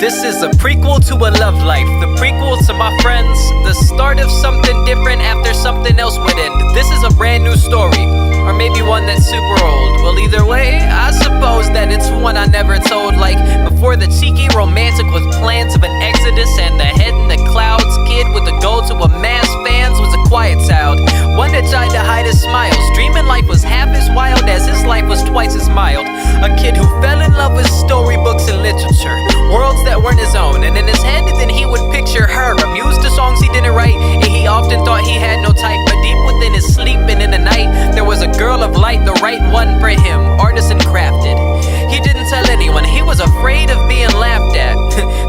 This is a prequel to a love life, the prequel to my friends, the start of something different after something else would end. This is a brand new story, or maybe one that's super old. Well, either way, I suppose that it's one I never told. Like before the cheeky romantic with plans of an exodus and the head in the clouds kid with a goal to amass fans was a quiet child, one that tried to hide his smiles, dreaming life was half as wild as his life was twice as mild. A kid who fell in love with storybooks and literature, worlds that weren't his own, and in his head then he would picture her, amused to songs he didn't write, and he often thought he had no type. But deep within his sleep and in the night, there was a girl of light, the right one for him, artisan crafted. He didn't tell anyone, he was afraid of being laughed at.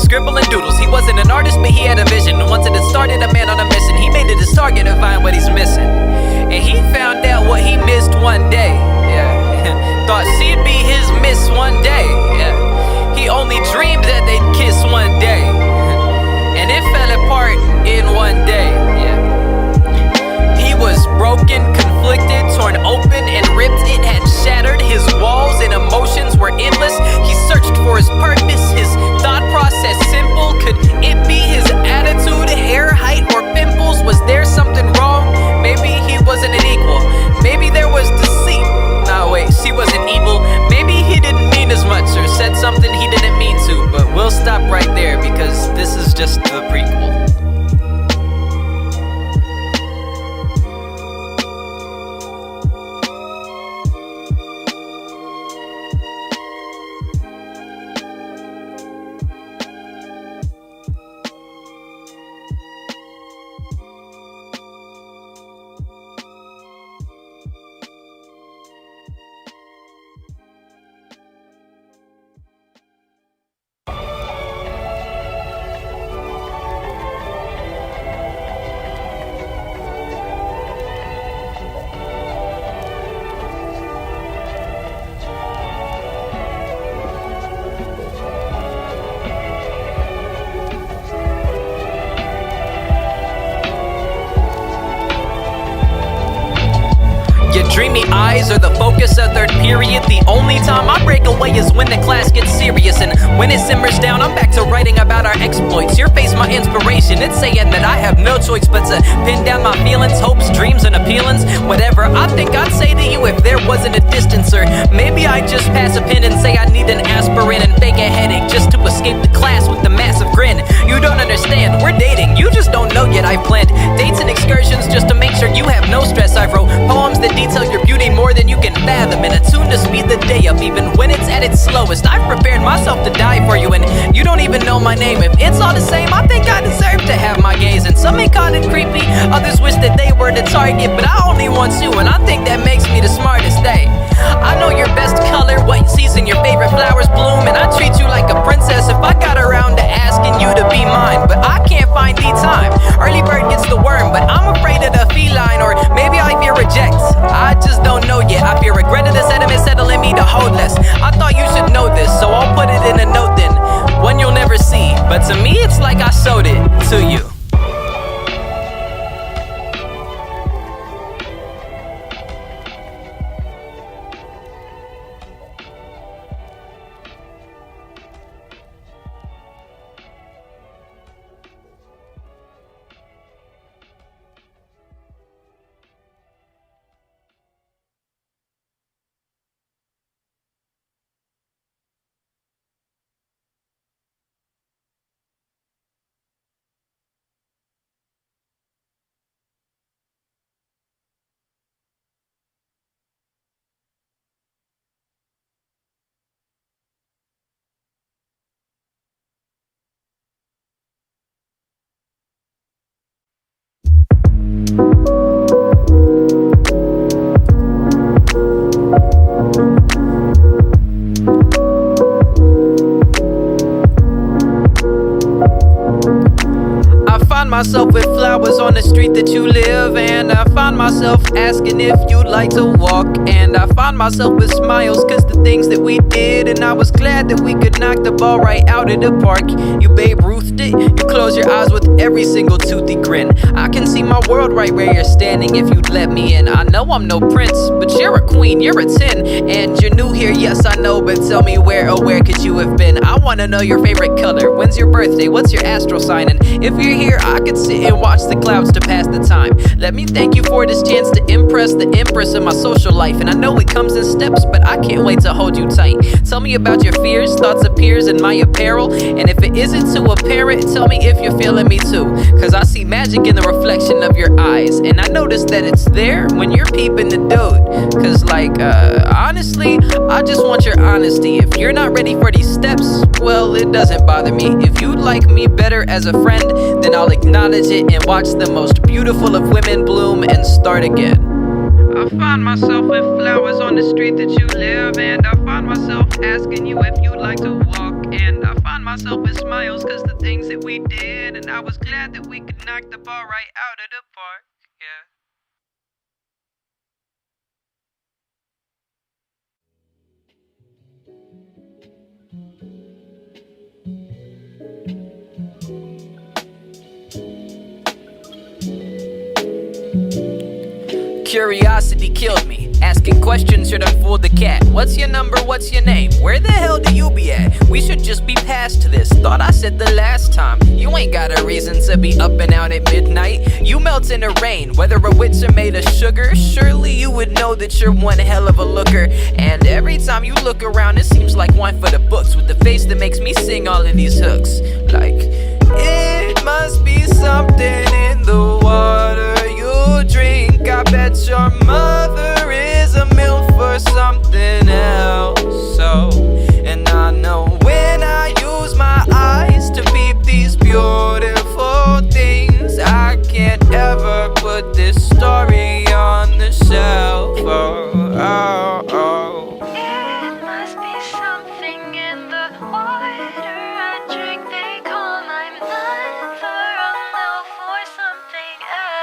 Scribbling doodles, he wasn't an artist but he had a vision. Once it had started, a man on a mission, he made it his target to find what he's missing. And he found out what he missed one day, yeah. Thought she'd be his miss one day, yeah. He only dreamed that they'd kiss one day, and it fell apart in one day, yeah. He was broken, conflicted, torn open and ripped. It had shattered his walls and emotions were endless. He searched for his purpose, his thought process simple. Could it be his attitude, hair, height, or pimples? Was there something wrong? Maybe he wasn't an equal. Maybe there was deceit. No, wait, she wasn't evil. Maybe he didn't mean as much or said something he didn't mean to. But we'll stop right there because this is just the prequel. Your dreamy eyes are the focus of third period. The only time I break away is when the class gets serious. And when it simmers down, I'm back to writing about our exploits. Your face, my inspiration. It's saying that I have no choice but to pin down my feelings, hopes, dreams, and appealings. Whatever I think I'd say to you if there wasn't a distance. Or maybe I'd just pass a pen and say I need an aspirin and fake a headache just to escape the class with the massive grin. You don't understand, we're dating. You just don't know yet. I planned dates and excursions just to make sure you have no stress. I wrote poems that detail your beauty more than you can fathom, and attuned to speed the day up even when it's at its slowest. I've prepared myself to die for you and you don't even know my name. If it's all the same, I think I deserve to have my gaze. And some may call it creepy, others wish that they were the target, but I only want you and I think that makes me the smartest. Hey, I know your best color, what season your favorite flowers bloom, and I treat you like a princess if I got around to asking you to be mine. But I can't find the time, early bird gets the worm, but I'm afraid of the feline, or maybe I fear reject. I just don't know yet. I fear regret of the sediment settling me to hold less. I thought you should know this, so I'll put it in a note then, one you'll never see. But to me it's like I showed it to you. the street that you live, and I find myself asking if you'd like to walk. And I find myself with smiles cause the things that we did, and I was glad that we could knock the ball right out of the park. You Babe Ruthed it, you close your eyes with every single toothy grin. I can see my world right where you're standing if you'd let me in. I know I'm no prince, but you're a queen, you're a 10. And you're new here, yes I know, but tell me where, oh where could you have been? I wanna know your favorite color, when's your birthday, what's your astral sign? And if you're here, I could sit and watch the clouds to pass the time. Let me thank you for this chance to impress the empress of my social life. And I know it comes in steps, but I can't wait to hold you tight. Tell me about your fears, thoughts of peers, and my apparel. And if it isn't too apparent, tell me if you're feeling me too. Cause I see magic in the reflection of your eyes, and I notice that it's there when you're peeping the dude. Cause honestly, I just want your honesty. If you're not ready for these steps, well, it doesn't bother me. If you'd like me better as a friend, then I'll acknowledge it and watch the most beautiful of women bloom and start again. I find myself with flowers on the street that you live, and I find myself asking you if you'd like to walk. And I find myself with smiles cause the things that we did, and I was glad that we could knock the ball right out of the park. Yeah. Curiosity killed me. Asking questions should have fooled the cat. What's your number? What's your name? Where the hell do you be at? We should just be past this. Thought I said the last time. You ain't got a reason to be up and out at midnight. You melt in the rain, whether a wits are made of sugar. Surely you would know that you're one hell of a looker. And every time you look around, it seems like one for the books, with the face that makes me sing all of these hooks. Like, it must be something in the water you drink. I bet your mother is a M.I.L.F or something else. So, and I know when I use my eyes to peep these beautiful things, I can't ever put this story on the shelf. Oh, oh, oh. It must be something in the water I drink. They call my mother a M.I.L.F or something else.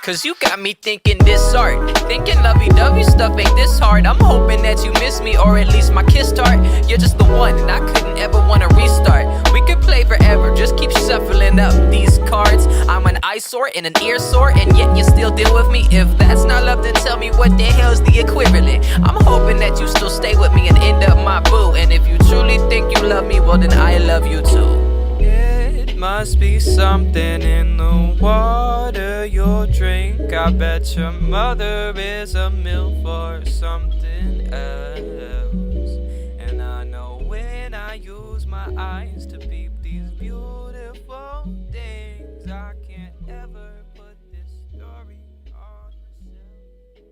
Cause you got me thinking this art, thinking lovey-dovey stuff ain't this hard. I'm hoping that you miss me, or at least my kissed heart. You're just the one, and I couldn't ever wanna restart. We could play forever, just keep shuffling up these cards. I'm an eyesore and an ear sore, and yet you still deal with me. If that's not love, then tell me what the hell's the equivalent. I'm hoping that you still stay with me and end up my boo. And if you truly think you love me, well then I love you too. It must be something in the water you'll drink. I bet your mother is a M.I.L.F or something else. And I know when I use my eyes to peep these beautiful things, I can't ever put this story on the shelf.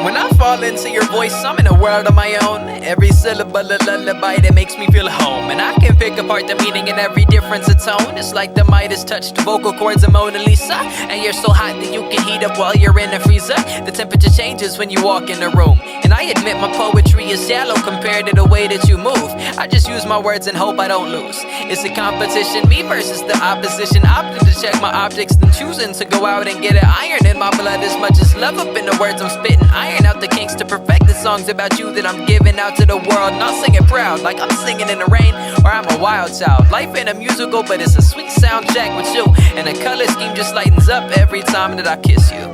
When I fall into your voice, I'm in a world of my own. Every syllable a lullaby that makes me feel home. And I can pick apart the meaning in every difference of tone. It's like the Midas touched vocal cords of Mona Lisa. And you're so hot that you can heat up while you're in the freezer. The temperature changes when you walk in the room. And I admit my poetry is shallow compared to the way that you move. I just use my words and hope I don't lose. It's a competition, me versus the opposition. Opting to check my objects, then choosing to go out and get it. Iron in my blood as much as love up in the words I'm spitting. Iron out the kinks to perfect the songs about you that I'm giving out to the world. And I'll sing it proud, like I'm singing in the rain, or I'm a wild child. Life ain't a musical, but it's a sweet soundtrack with you. And the color scheme just lightens up every time that I kiss you.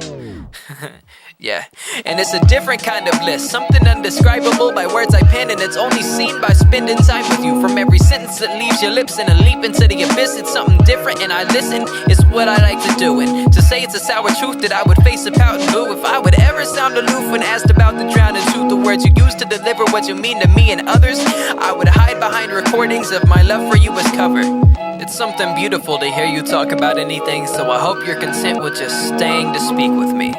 Yeah, and it's a different kind of bliss, something undescribable by words I pen, and it's only seen by spending time with you. From every sentence that leaves your lips and a leap into the abyss, it's something different and I listen, it's what I like to do. And to say it's a sour truth that I would face a pout and boo if I would ever sound aloof when asked about the drowning truth. The words you use to deliver what you mean to me and others, I would hide behind recordings of my love for you as cover. It's something beautiful to hear you talk about anything, so I hope you're content with just staying to speak with me.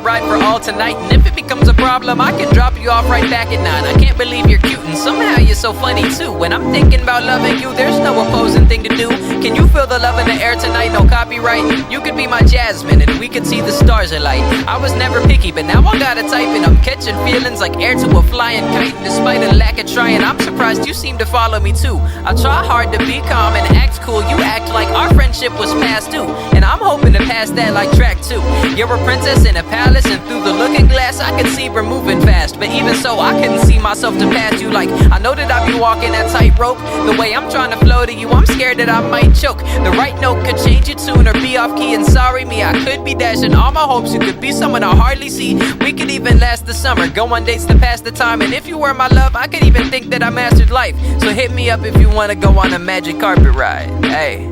ride for all tonight. And if it becomes a problem, I can drop you off right back at 9. I can't believe you're cute and somehow you're so funny too. When I'm thinking about loving you, there's no opposing thing to do. Can you feel the love in the air tonight? No copyright. You could be my Jasmine and we could see the stars alight. I was never picky, but now I got a type and I'm catching feelings like air to a flying kite. Despite a lack of trying, I'm surprised you seem to follow me too. I try hard to be calm and act cool. You act like our friendship was past due, and I'm hoping to pass that like track 2. You're a princess in a palace, and through the looking glass I can see we're moving fast. But even so, I couldn't see myself to pass you. Like, I know that I be walking that tightrope. The way I'm trying to flow to you, I'm scared that I might choke. The right note could change your tune or be off key, and sorry me, I could be dashing all my hopes. You could be someone I hardly see. We could even last the summer, go on dates to pass the time. And if you were my love, I could even think that I mastered life. So hit me up if you wanna go on a magic carpet ride. Hey.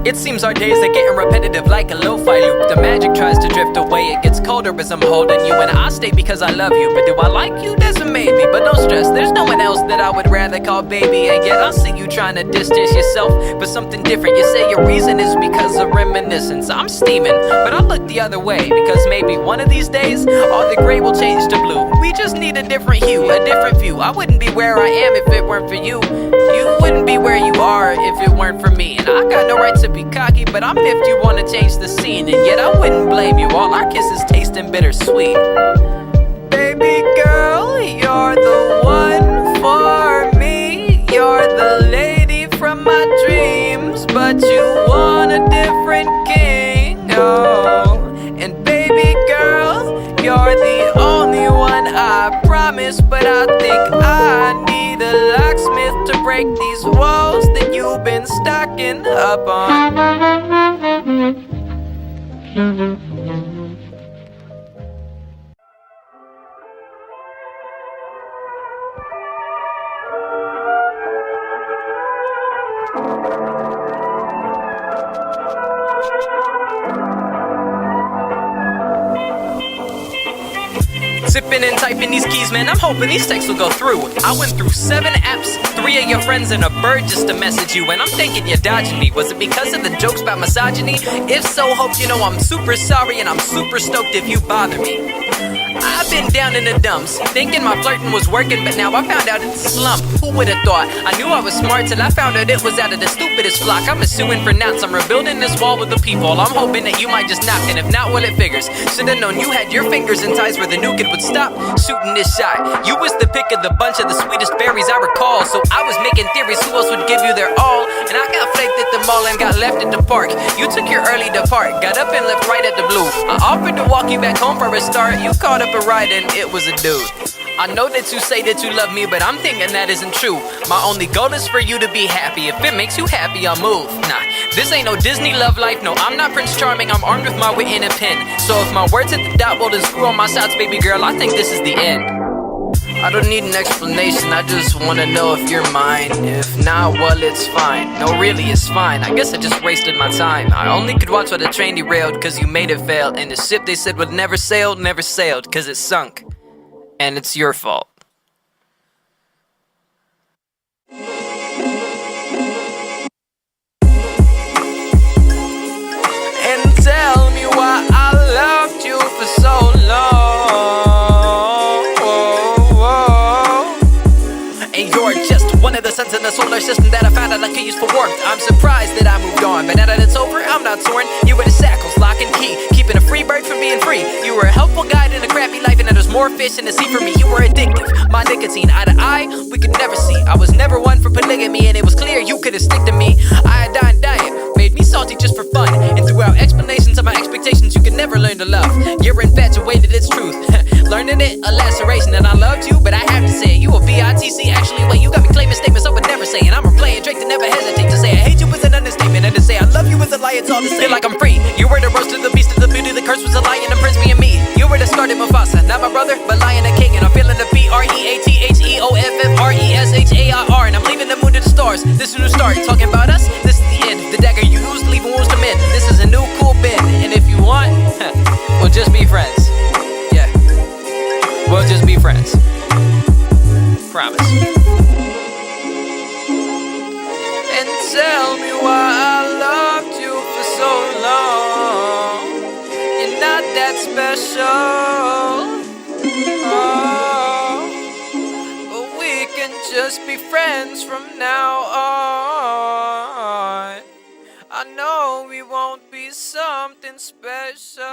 It seems our days are getting repetitive like a Lofi loop. The magic tries to drift away, it gets colder as I'm holding you. And I stay because I love you, but do I like you? That's a maybe. But don't stress, there's no one else that I would rather call baby. And yet I see you trying to distance yourself, but something different. You say your reason is because of reminiscence. I'm steaming, but I look the other way, because maybe one of these days all the gray will change to blue. We just need a different hue, a different view. I wouldn't be where I am if it weren't for you. You wouldn't be where you are if it weren't for me. And I got no right to be cocky, but I'm if you wanna change the scene. And yet I wouldn't blame you, all our kisses tasting bittersweet. Baby girl, you're the one for me. You're the lady from my dreams, but you want a different king. Oh, and baby girl, you're the only one, I promise. But I think I need a locksmith to break these walls that you've been stocking up on. Sipping and typing these keys, man, I'm hoping these texts will go through. I went through 7 apps, 3 of your friends and a bird just to message you. And I'm thinking you're dodging me. Was it because of the jokes about misogyny? If so, hope you know I'm super sorry, and I'm super stoked if you bother me. I've been down in the dumps, thinking my flirting was working, but now I found out it's a slump. Who would've thought? I knew I was smart till I found out it was out of the stupidest flock. I'm assuming for nouns, I'm rebuilding this wall with the people. I'm hoping that you might just knock, and if not, well, it figures. Should've known you had your fingers in ties where the new kid would stop shooting this shot. You was the pick of the bunch of the sweetest berries I recall, so I was making theories who else would give you their all. And I got flaked at the mall and got left at the park. You took your early depart, got up and left right at the blue. I offered to walk you back home for a start. You caught up a ride and it was a dude. I know that you say that you love me, but I'm thinking that isn't true. My only goal is for you to be happy. If it makes you happy, I'll move. Nah, this ain't no Disney love life. No, I'm not Prince Charming. I'm armed with my wit and a pen. So if my words hit the dot, well then screw on my shots, baby girl. I think this is the end. I don't need an explanation, I just wanna know if you're mine. If not, well it's fine. No, really, it's fine. I guess I just wasted my time. I only could watch while the train derailed, cause you made it fail. And the ship they said would never sailed, cause it sunk. And it's your fault. And tell me why I loved you for so long. And you're just one of the suns in the solar system that I found out I could use for warmth. I'm surprised that I moved on, but now that it's over, I'm not torn. You were the shackles, lock and key, keeping a free bird from being free. You were a helpful guide in a crappy life, and now there's more fish in the sea for me. You were addictive, my nicotine, eye to eye, we could never see. I was never one for polygamy, and it was clear you couldn't stick to me. Iodine diet made me salty just for fun, and throughout explanations of my expectations, you could never learn to love. You're infatuated, it's truth. Learning it, a laceration, and I loved you, but I have to say, you a B-I-T-C, actually, wait, you got me claiming statements I would never say, and I'm replaying Drake to never hesitate to say, I hate you is an understatement, and to say I love you is a lie, it's all the same. Feel like I'm free, you were the roast of the beast of the beauty, the curse was a lion, and prince me and me. You were the start of Mufasa, not my brother, but lion and king, and I'm feeling the BREATHEOFFRESHAIR. And I'm leaving the moon to the stars. This is a new start. Talking about us, this is the end. The dagger you used, leaving wounds to mend. This is a new cool bin. And if you want, we'll just be friends. Yeah, we'll just be friends. Promise. And tell me why I loved you for so long. You're not that special. Oh, but we can just be friends from now on. I know we won't be something special.